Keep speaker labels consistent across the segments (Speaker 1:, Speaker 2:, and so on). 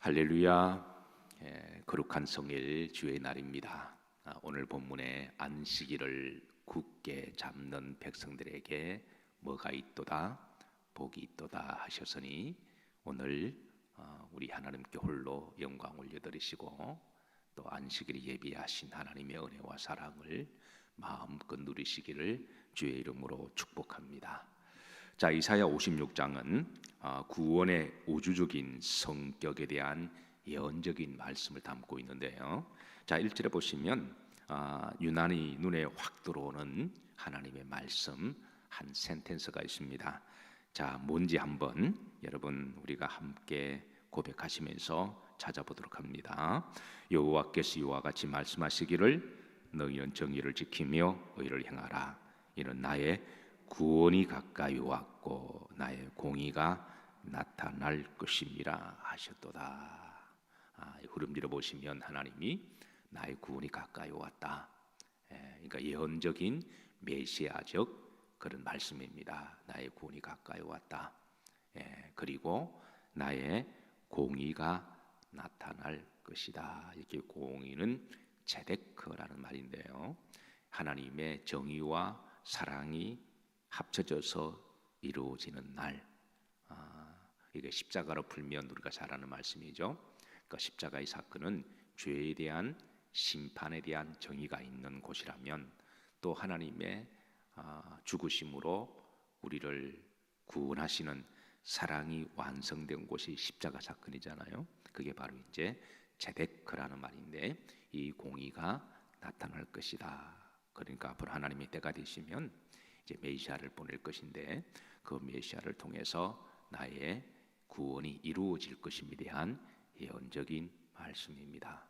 Speaker 1: 할렐루야. 거룩한 성일 주의 날입니다. 오늘 본문에 안식일을 굳게 잡는 백성들에게 뭐가 있도다 복이 있도다 하셨으니 오늘 우리 하나님께 홀로 영광 올려드리시고 또 안식일을 예비하신 하나님의 은혜와 사랑을 마음껏 누리시기를 주의 이름으로 축복합니다. 자, 이사야 56장은 구원의 우주적인 성격에 대한 예언적인 말씀을 담고 있는데요. 자, 1절에 보시면 유난히 눈에 확 들어오는 하나님의 말씀 한 센텐스가 있습니다. 자, 뭔지 한번 여러분 우리가 함께 고백하시면서 찾아보도록 합니다. 여호와께서 이와 같이 말씀하시기를 너희는 정의를 지키며 의를 행하라. 이는 나의 구원이 가까이 왔고 나의 공의가 나타날 것임이라 하셨도다. 흐름들어 보시면 하나님이 나의 구원이 가까이 왔다. 그러니까 예언적인 메시아적 그런 말씀입니다. 나의 구원이 가까이 왔다. 그리고 나의 공의가 나타날 것이다. 이렇게 공의는 제데크라는 말인데요. 하나님의 정의와 사랑이 합쳐져서 이루어지는 날. 이게 십자가로 풀면 우리가 잘 아는 말씀이죠. 그러니까 십자가의 사건은 죄에 대한 심판에 대한 정의가 있는 곳이라면 또 하나님의 죽으심으로 우리를 구원하시는 사랑이 완성된 곳이 십자가 사건이잖아요. 그게 바로 이제 제데크라는 말인데 이 공의가 나타날 것이다. 그러니까 앞으로 하나님의 때가 되시면 이제 메시아를 보낼 것인데 그 메시아를 통해서 나의 구원이 이루어질 것임에 대한 예언적인 말씀입니다.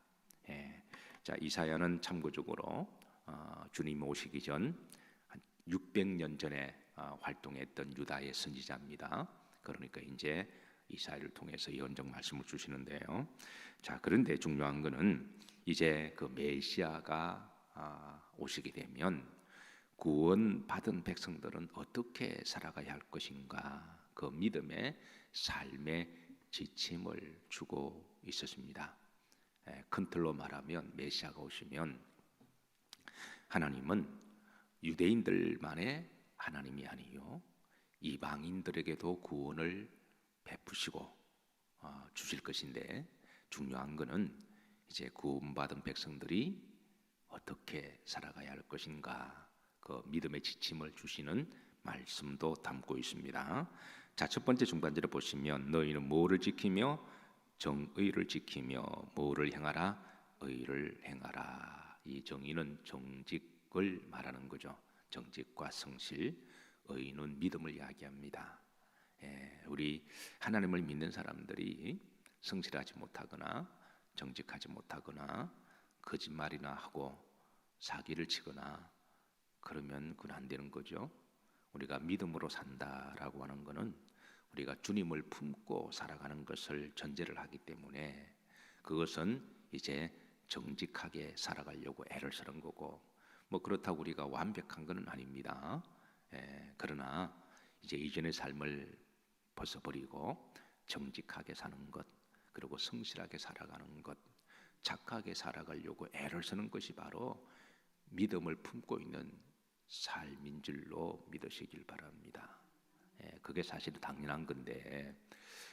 Speaker 1: 자, 이사야는 참고적으로 주님 오시기 전 한 600년 전에 활동했던 유다의 선지자입니다. 그러니까 이제 이사야를 통해서 예언적 말씀을 주시는데요. 자, 그런데 중요한 것은 이제 그 메시아가 오시게 되면 구원받은 백성들은 어떻게 살아가야 할 것인가, 그 믿음의 삶의 지침을 주고 있었습니다. 큰 틀로 말하면 메시아가 오시면 하나님은 유대인들만의 하나님이 아니요 이방인들에게도 구원을 베푸시고 주실 것인데 중요한 것은 이제 구원받은 백성들이 어떻게 살아가야 할 것인가, 그 믿음의 지침을 주시는 말씀도 담고 있습니다. 자, 첫 번째 중간절에 보시면 너희는 뭐를 지키며 정의를 지키며 뭐를 행하라 의를 행하라. 이 정의는 정직을 말하는 거죠. 정직과 성실, 의는 믿음을 이야기합니다. 우리 하나님을 믿는 사람들이 성실하지 못하거나 정직하지 못하거나 거짓말이나 하고 사기를 치거나 그러면 그건 안 되는 거죠. 우리가 믿음으로 산다라고 하는 것은 우리가 주님을 품고 살아가는 것을 전제를 하기 때문에 그것은 이제 정직하게 살아가려고 애를 쓰는 거고, 뭐 그렇다고 우리가 완벽한 것은 아닙니다. 그러나 이제 이전의 삶을 벗어버리고 정직하게 사는 것, 그리고 성실하게 살아가는 것, 착하게 살아가려고 애를 쓰는 것이 바로 믿음을 품고 있는 삶인 줄로 믿으시길 바랍니다. 그게 사실 당연한 건데,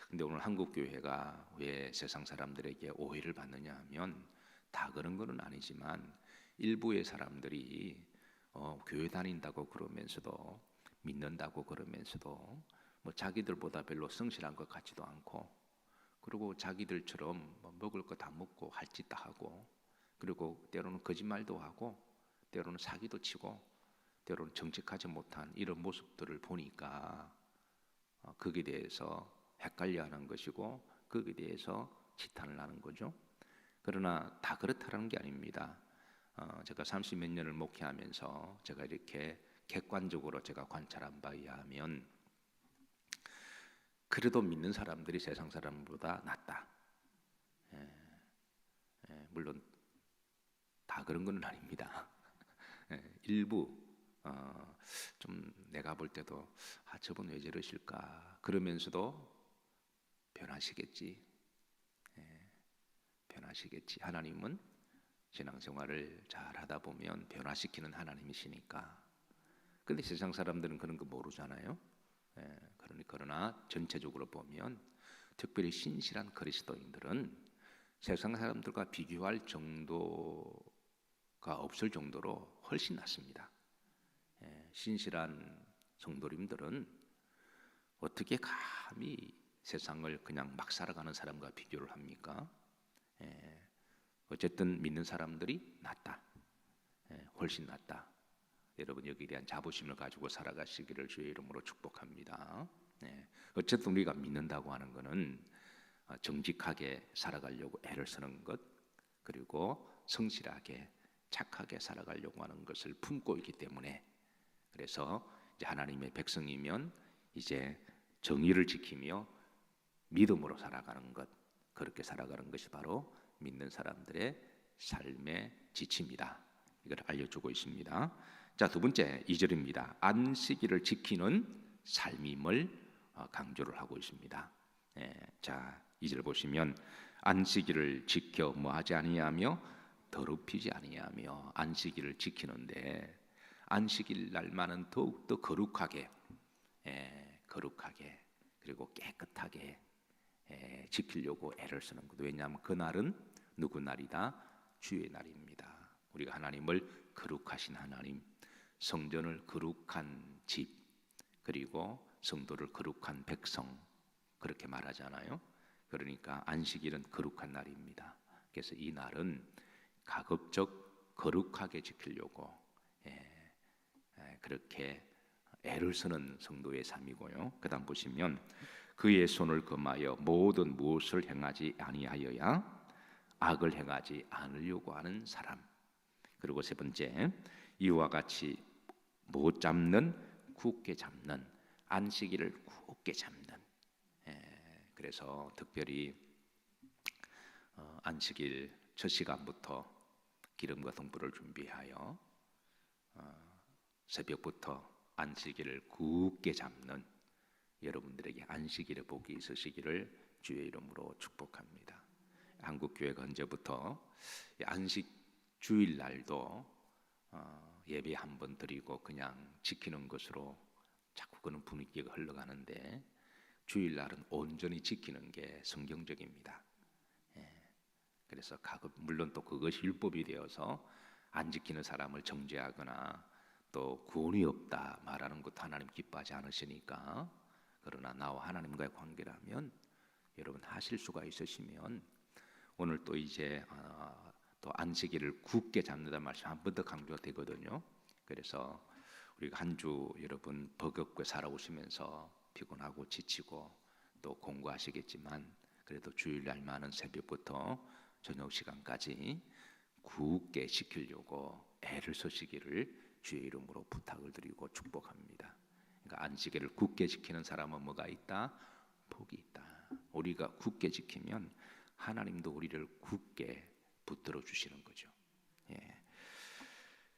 Speaker 1: 근데 오늘 한국 교회가 왜 세상 사람들에게 오해를 받느냐 하면 다 그런 건 아니지만 일부의 사람들이 교회 다닌다고 그러면서도 믿는다고 그러면서도 뭐 자기들보다 별로 성실한 것 같지도 않고, 그리고 자기들처럼 뭐 먹을 거 다 먹고 할 짓 다 하고, 그리고 때로는 거짓말도 하고 때로는 사기도 치고 때로는 정직하지 못한 이런 모습들을 보니까 거기에 대해서 헷갈려하는 것이고 거기에 대해서 지탄을 하는 거죠. 그러나 다 그렇다는 게 아닙니다. 제가 30몇 년을 목회하면서 제가 이렇게 객관적으로 제가 관찰한 바에 의하면 그래도 믿는 사람들이 세상 사람보다 낫다. 물론 다 그런 건 아닙니다. 일부 좀 내가 볼 때도 저분 왜 저러실까 그러면서도 변하시겠지. 변화시겠지. 하나님은 신앙생활을 잘 하다 보면 변화시키는 하나님이시니까. 근데 세상 사람들은 그런 거 모르잖아요. 그러나 전체적으로 보면 특별히 신실한 그리스도인들은 세상 사람들과 비교할 정도가 없을 정도로 훨씬 낫습니다. 신실한 성도님들은 어떻게 감히 세상을 그냥 막 살아가는 사람과 비교를 합니까? 어쨌든 믿는 사람들이 낫다. 훨씬 낫다. 여러분 여기에 대한 자부심을 가지고 살아가시기를 주의 이름으로 축복합니다. 어쨌든 우리가 믿는다고 하는 것은 정직하게 살아가려고 애를 쓰는 것, 그리고 성실하게 착하게 살아가려고 하는 것을 품고 있기 때문에, 그래서 이제 하나님의 백성이면 이제 정의를 지키며 믿음으로 살아가는 것, 그렇게 살아가는 것이 바로 믿는 사람들의 삶의 지침이다. 이걸 알려주고 있습니다. 자, 두 번째 2절입니다. 안식일을 지키는 삶임을 강조를 하고 있습니다. 자, 2절 보시면 안식일을 지켜 뭐하지 아니하며 더럽히지 아니하며, 안식일을 지키는데 안식일 날만은 더욱더 거룩하게 그리고 깨끗하게 지키려고 애를 쓰는 것. 왜냐하면 그날은 누구 날이다? 주의 날입니다. 우리가 하나님을 거룩하신 하나님, 성전을 거룩한 집, 그리고 성도를 거룩한 백성, 그렇게 말하잖아요. 그러니까 안식일은 거룩한 날입니다. 그래서 이 날은 가급적 거룩하게 지키려고 그렇게 애를 쓰는 성도의 삶이고요. 그다음 보시면 그의 손을 금하여 모든 무엇을 행하지 아니하여야 악을 행하지 않으려고 하는 사람. 그리고 세 번째, 이와 같이 못 잡는 굳게 잡는, 안식일을 굳게 잡는. 그래서 특별히 안식일 첫 시간부터 기름과 등불을 준비하여 새벽부터 안식일을 굳게 잡는 여러분들에게 안식일의 복이 있으시기를 주의 이름으로 축복합니다. 한국교회가 언제부터 안식 주일날도 예배 한 번 드리고 그냥 지키는 것으로 자꾸 그런 분위기가 흘러가는데, 주일날은 온전히 지키는 게 성경적입니다. 그래서 물론 또 그것이 율법이 되어서 안 지키는 사람을 정죄하거나 또 구원이 없다 말하는 것도 하나님 기뻐하지 않으시니까, 그러나 나와 하나님과의 관계라면 여러분 하실 수가 있으시면 오늘 또 이제 또 안식일을 굳게 잡는다는 말씀 한 번 더 강조되거든요. 그래서 우리가 한 주 여러분 버겁게 살아오시면서 피곤하고 지치고 또 공부하시겠지만, 그래도 주일날만은 새벽부터 저녁 시간까지 굳게 지키려고 애를 쓰시기를 주의 이름으로 부탁을 드리고 축복합니다. 그러니까 안식일을 굳게 지키는 사람은 뭐가 있다? 복이 있다. 우리가 굳게 지키면 하나님도 우리를 굳게 붙들어 주시는 거죠.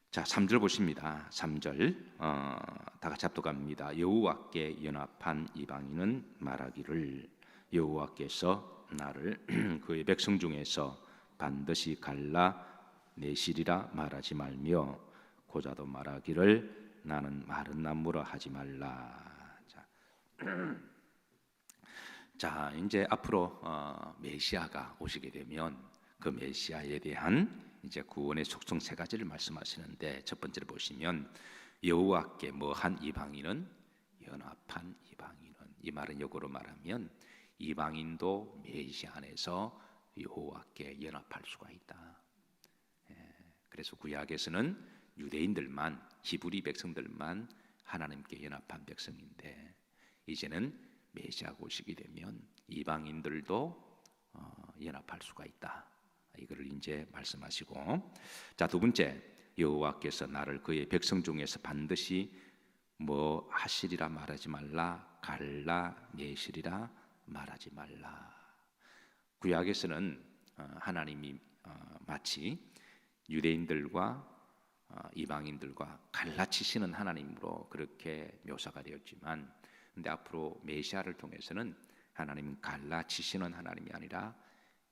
Speaker 1: 자, 3절 보십니다. 3절 다 같이 합독합니다. 여호와께 연합한 이방인은 말하기를 여호와께서 나를 그의 백성 중에서 반드시 갈라 내시리라 말하지 말며, 고자도 말하기를 나는 마른 나무라 하지 말라. 자, 이제 앞으로 메시아가 오시게 되면 그 메시아에 대한 이제 구원의 속성 세 가지를 말씀하시는데, 첫 번째로 보시면 여호와께 뭐한 이방인은 연합한 이방인은, 이 말은 역으로 말하면 이방인도 메시아 안에서 여호와께 연합할 수가 있다. 그래서 구약에서는 유대인들만, 히브리 백성들만 하나님께 연합한 백성인데, 이제는 메시아가 오시게 되면 이방인들도 연합할 수가 있다. 이거를 이제 말씀하시고, 자, 두 번째, 여호와께서 나를 그의 백성 중에서 반드시 뭐 하시리라 말하지 말라, 갈라 내시리라 말하지 말라. 구약에서는 하나님이 마치 유대인들과 이방인들과 갈라치시는 하나님으로 그렇게 묘사가 되었지만, 근데 앞으로 메시아를 통해서는 하나님은 갈라치시는 하나님이 아니라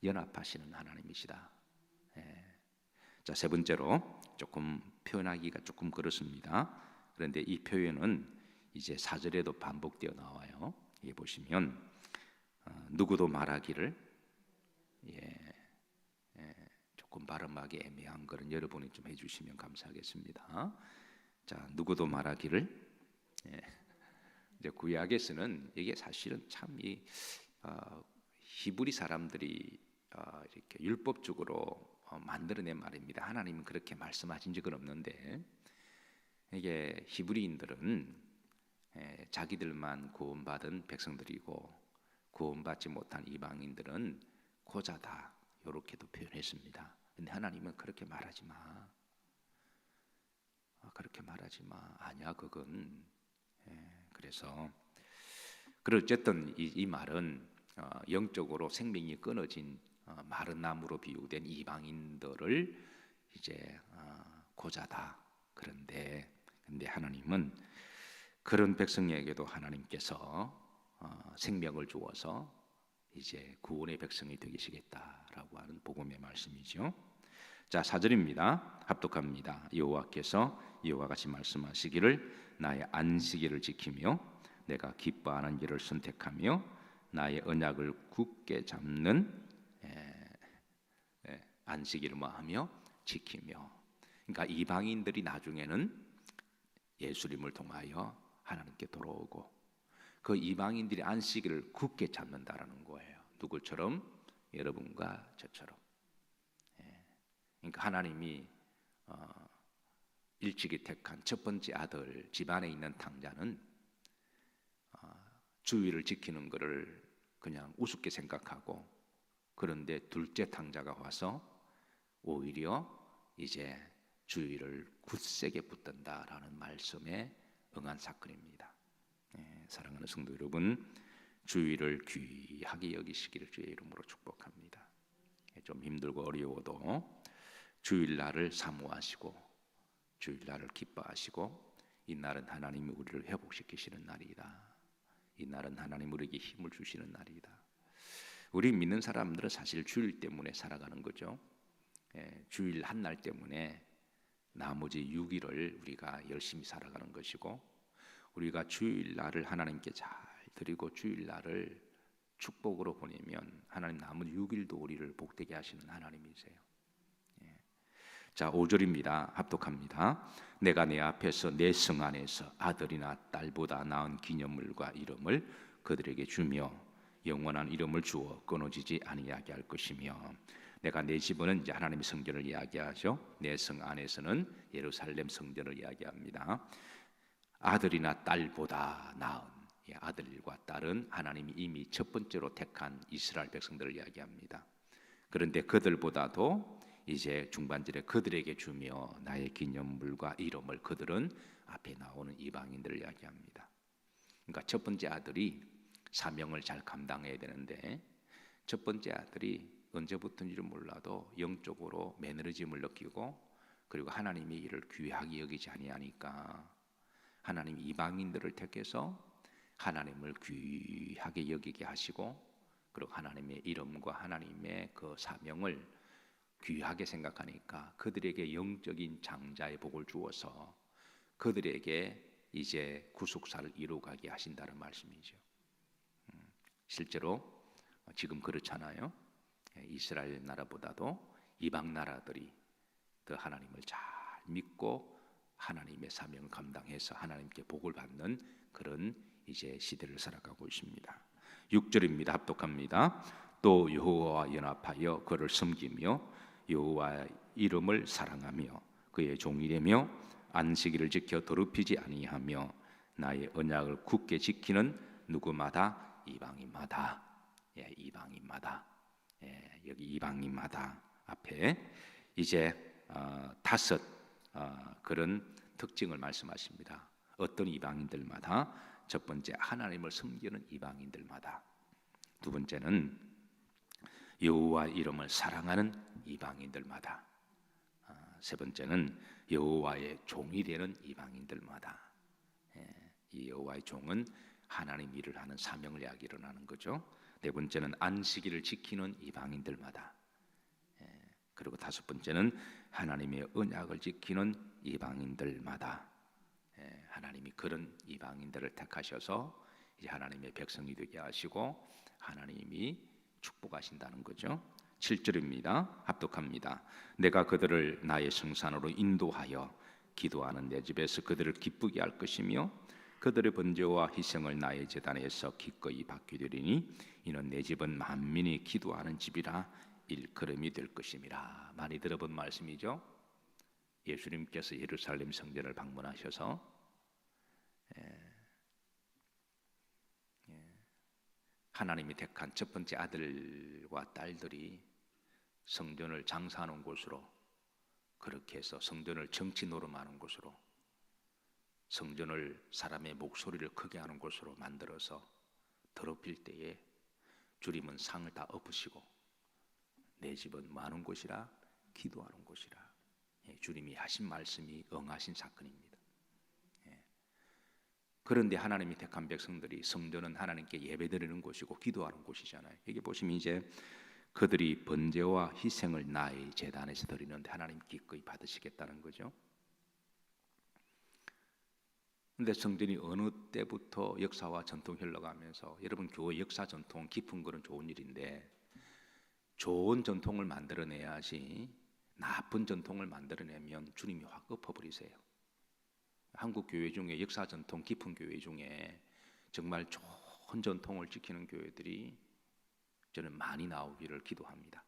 Speaker 1: 연합하시는 하나님이시다. 예. 자, 세 번째로 조금 표현하기가 조금 그렇습니다. 그런데 이 표현은 이제 4절에도 반복되어 나와요. 여기 보시면 누구도 말하기를, 예, 조금 발음하기 애매한 거는 여러분이 좀 해주시면 감사하겠습니다. 자, 누구도 말하기를, 이제 구약에서는 이게 사실은 참 이 히브리 사람들이 이렇게 율법적으로 만들어낸 말입니다. 하나님은 그렇게 말씀하신 적은 없는데, 이게 히브리인들은 자기들만 구원받은 백성들이고 구원받지 못한 이방인들은 고자다, 이렇게도 표현했습니다. 근데 하나님은 그렇게 말하지 마. 그렇게 말하지 마. 아니야, 그건. 그래서 어쨌든 이 말은 영적으로 생명이 끊어진 마른 나무로 비유된 이방인들을 이제 고자다. 근데 하나님은 그런 백성에게도 하나님께서 생명을 주어서 이제 구원의 백성이 되시겠다라고 하는 복음의 말씀이죠. 자, 4절입니다. 합독합니다. 여호와께서 이와 같이 말씀하시기를 나의 안식일을 지키며 내가 기뻐하는 일을 선택하며 나의 언약을 굳게 잡는 안식일을 뭐하며 지키며. 그러니까 이방인들이 나중에는 예수님을 통하여 하나님께 돌아오고 그 이방인들이 안식일을 굳게 잡는다라는 거예요. 누구처럼? 여러분과 저처럼. 그러니까 하나님이 일찍이 택한 첫 번째 아들, 집안에 있는 탕자는 주의를 지키는 것을 그냥 우습게 생각하고, 그런데 둘째 탕자가 와서 오히려 이제 주의를 굳세게 붙든다라는 말씀에 응한 사건입니다. 사랑하는 성도 여러분, 주의를 귀하게 여기시기를 주의 이름으로 축복합니다. 좀 힘들고 어려워도 주일날을 사모하시고 주일날을 기뻐하시고, 이 날은 하나님이 우리를 회복시키시는 날이다. 이 날은 하나님 우리에게 힘을 주시는 날이다. 우리 믿는 사람들은 사실 주일 때문에 살아가는 거죠. 주일 한 날 때문에 나머지 6일을 우리가 열심히 살아가는 것이고, 우리가 주일날을 하나님께 잘 드리고 주일날을 축복으로 보내면 하나님 남은 6일도 우리를 복되게 하시는 하나님이세요. 자, 5절입니다. 합독합니다. 내가 내 앞에서 내 성 안에서 아들이나 딸보다 나은 기념물과 이름을 그들에게 주며 영원한 이름을 주어 끊어지지 아니하게 할 것이며. 내가 내 집은 이제 하나님의 성전을 이야기하죠. 내 성 안에서는 예루살렘 성전을 이야기합니다. 아들이나 딸보다 나은, 아들과 딸은 하나님이 이미 첫 번째로 택한 이스라엘 백성들을 이야기합니다. 그런데 그들보다도 이제 중반절에 그들에게 주며 나의 기념물과 이름을, 그들은 앞에 나오는 이방인들을 이야기합니다. 그러니까 첫 번째 아들이 사명을 잘 감당해야 되는데, 첫 번째 아들이 언제부터인지를 몰라도 영적으로 매너리즘을 느끼고, 그리고 하나님이 이를 귀하게 여기지 아니하니까 하나님 이방인들을 택해서 하나님을 귀하게 여기게 하시고, 그리고 하나님의 이름과 하나님의 그 사명을 귀하게 생각하니까 그들에게 영적인 장자의 복을 주어서 그들에게 이제 구속사를 이루어가게 하신다는 말씀이죠. 실제로 지금 그렇잖아요. 이스라엘 나라보다도 이방 나라들이 더 하나님을 잘 믿고 하나님의 사명을 감당해서 하나님께 복을 받는 그런 이제 시대를 살아가고 있습니다. 6절입니다. 합독합니다. 또 여호와와 연합하여 그를 섬기며 여호와의 이름을 사랑하며 그의 종이 되며 안식일을 지켜 더럽히지 아니하며 나의 언약을 굳게 지키는 누구마다, 이방인마다. 이방인마다. 여기 이방인마다 앞에 이제 다섯 그런 특징을 말씀하십니다. 어떤 이방인들마다? 첫 번째, 하나님을 섬기는 이방인들마다. 두 번째는 여호와 이름을 사랑하는 이방인들마다. 세 번째는 여호와의 종이 되는 이방인들마다. 이 여호와의 종은 하나님 일을 하는 사명을 이야기를 하는 거죠. 네 번째는 안식일을 지키는 이방인들마다. 그리고 다섯 번째는 하나님의 언약을 지키는 이방인들마다. 하나님이 그런 이방인들을 택하셔서 이제 하나님의 백성이 되게 하시고 하나님이 축복하신다는 거죠. 7절입니다. 합독합니다. 내가 그들을 나의 성산으로 인도하여 기도하는 내 집에서 그들을 기쁘게 할 것이며 그들의 번제와 희생을 나의 제단에서 기꺼이 받게 되리니 이는 내 집은 만민이 기도하는 집이라 일컬음이 될 것임이라. 많이 들어본 말씀이죠. 예수님께서 예루살렘 성전을 방문하셔서 하나님이 택한 첫 번째 아들과 딸들이 성전을 장사하는 곳으로, 그렇게 해서 성전을 정치 노름하는 곳으로, 성전을 사람의 목소리를 크게 하는 곳으로 만들어서 더럽힐 때에 주님은 상을 다 엎으시고 내 집은 뭐 하는 곳이라? 기도하는 곳이라. 주님이 하신 말씀이 응하신 사건입니다. 그런데 하나님이 택한 백성들이, 성전은 하나님께 예배드리는 곳이고 기도하는 곳이잖아요. 여기 보시면 이제 그들이 번제와 희생을 나의 제단에서 드리는데 하나님 기꺼이 받으시겠다는 거죠. 근데 성전이 어느 때부터 역사와 전통이 흘러가면서, 여러분 교회 역사 전통 깊은 거는 좋은 일인데 좋은 전통을 만들어내야지 나쁜 전통을 만들어내면 주님이 확 엎어버리세요. 한국 교회 중에 역사 전통 깊은 교회 중에 정말 좋은 전통을 지키는 교회들이 저는 많이 나오기를 기도합니다.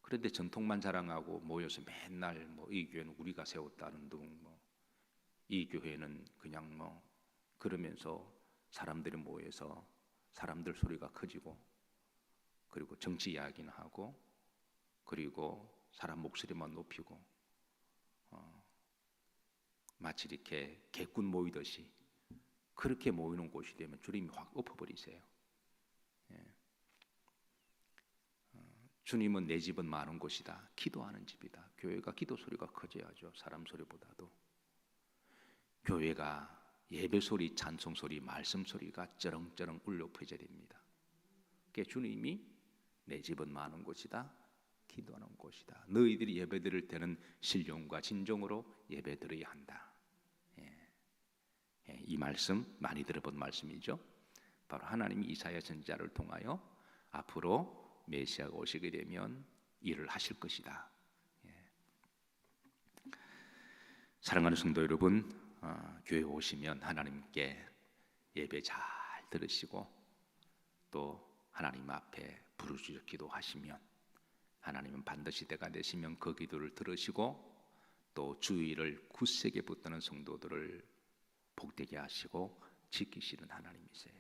Speaker 1: 그런데 전통만 자랑하고 모여서 맨날 뭐 이 교회는 우리가 세웠다는 둥, 뭐 이 교회는 그냥 뭐 그러면서 사람들이 모여서 사람들 소리가 커지고, 그리고 정치 이야기는 하고, 그리고 사람 목소리만 높이고, 마치 이렇게 개꾼 모이듯이 그렇게 모이는 곳이 되면 주님이 확 엎어버리세요. 주님은 내 집은 많은 곳이다, 기도하는 집이다. 교회가 기도 소리가 커져야죠. 사람 소리보다도. 교회가 예배 소리, 찬송 소리, 말씀 소리가 쩌렁쩌렁 울려 퍼져야 됩니다. 그게 주님이 내 집은 많은 곳이다, 기도하는 곳이다. 너희들이 예배드릴 때는 신령과 진정으로 예배드려야 한다. 이 말씀 많이 들어본 말씀이죠. 바로 하나님이 이사야 선지자를 통하여 앞으로 메시아가 오시게 되면 일을 하실 것이다. 사랑하는 성도 여러분, 교회 오시면 하나님께 예배 잘 들으시고 또 하나님 앞에 부르짖어 기도하시면 하나님은 반드시 때가 되시면 그 기도를 들으시고 또 주의를 굳세게 붙드는 성도들을 복되게 하시고 지키시는 하나님이세요.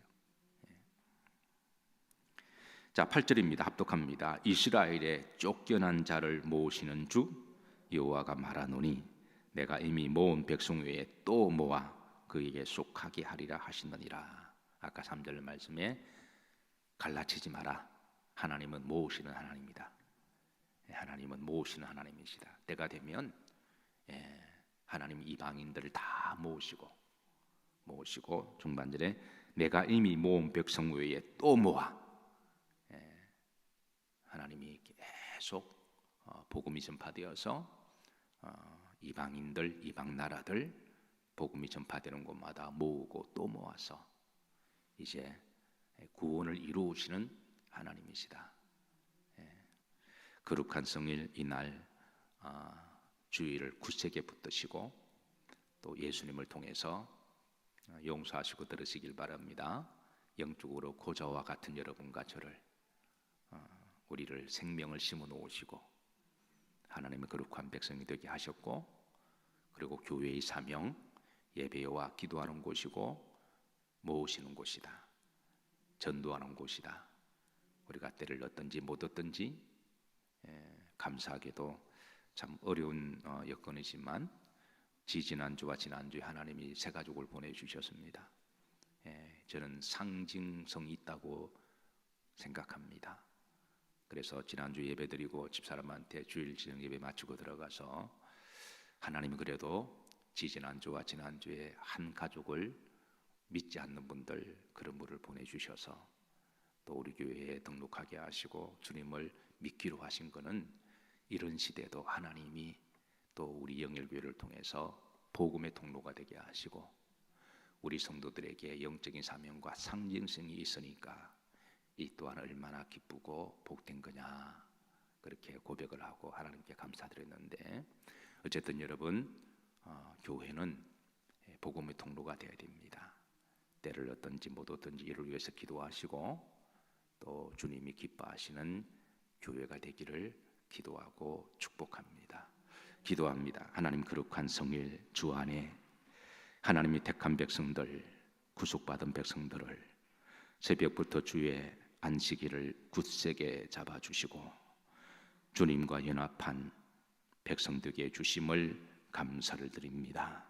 Speaker 1: 자, 8절입니다. 합독합니다. 이스라엘의 쫓겨난 자를 모으시는 주 여호와가 말하노니 내가 이미 모은 백성 외에 또 모아 그에게 속하게 하리라 하시느니라. 아까 3절 말씀에 갈라치지 마라. 하나님은 모으시는 하나님이다. 하나님은 모으시는 하나님이시다. 때가 되면 하나님 이방인들을 다 모으시고 중반절에 내가 이미 모은 백성 외에 또 모아. 하나님이 계속 복음이 전파되어서 이방인들, 이방 나라들 복음이 전파되는 곳마다 모으고 또 모아서 이제 구원을 이루시는 하나님이시다. 거룩한 성일 이날 주의를 굳세게 붙드시고 또 예수님을 통해서 용서하시고 들으시길 바랍니다. 영적으로 고저와 같은 여러분과 저를, 우리를 생명을 심어 놓으시고 하나님의 거룩한 백성이 되게 하셨고, 그리고 교회의 사명, 예배와 기도하는 곳이고 모으시는 곳이다, 전도하는 곳이다. 우리가 때를 얻든지 못 얻든지 감사하게도 참 어려운 여건이지만 지지난주와 지난주에 하나님이 새 가족을 보내주셨습니다. 저는 상징성이 있다고 생각합니다. 그래서 지난주 예배드리고 집사람한테 주일 지정 예배 마치고 들어가서 하나님이 그래도 지지난주와 지난주에 한 가족을 믿지 않는 분들 그런 분을 보내주셔서 또 우리 교회에 등록하게 하시고 주님을 믿기로 하신 것은 이런 시대도 하나님이 또 우리 영일교회를 통해서 복음의 통로가 되게 하시고 우리 성도들에게 영적인 사명과 상징성이 있으니까 이 또한 얼마나 기쁘고 복된 거냐 그렇게 고백을 하고 하나님께 감사드렸는데 어쨌든 여러분 교회는 복음의 통로가 되어야 됩니다. 때를 얻든지 못 얻든지 이를 위해서 기도하시고 또 주님이 기뻐하시는 교회가 되기를 기도하고 축복합니다. 기도합니다. 하나님 거룩한 성일 주 안에 하나님이 택한 백성들 구속받은 백성들을 새벽부터 주의 안식일을 굳세게 잡아주시고 주님과 연합한 백성들에게 주심을 감사를 드립니다.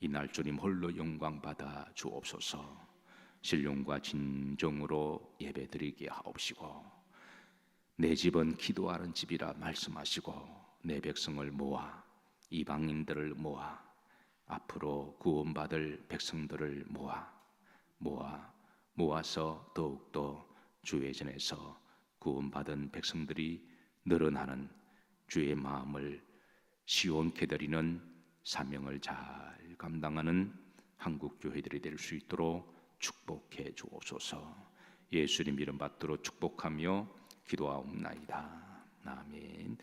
Speaker 1: 이날 주님 홀로 영광 받아 주옵소서. 신령과 진정으로 예배드리게 하옵시고 내 집은 기도하는 집이라 말씀하시고 내 백성을 모아 이방인들을 모아 앞으로 구원받을 백성들을 모아서 더욱더 주의 전에서 구원받은 백성들이 늘어나는 주의 마음을 시원케 드리는 사명을 잘 감당하는 한국 교회들이 될 수 있도록 축복해 주옵소서. 예수님 이름 받들어 축복하며 기도하옵나이다. 아멘.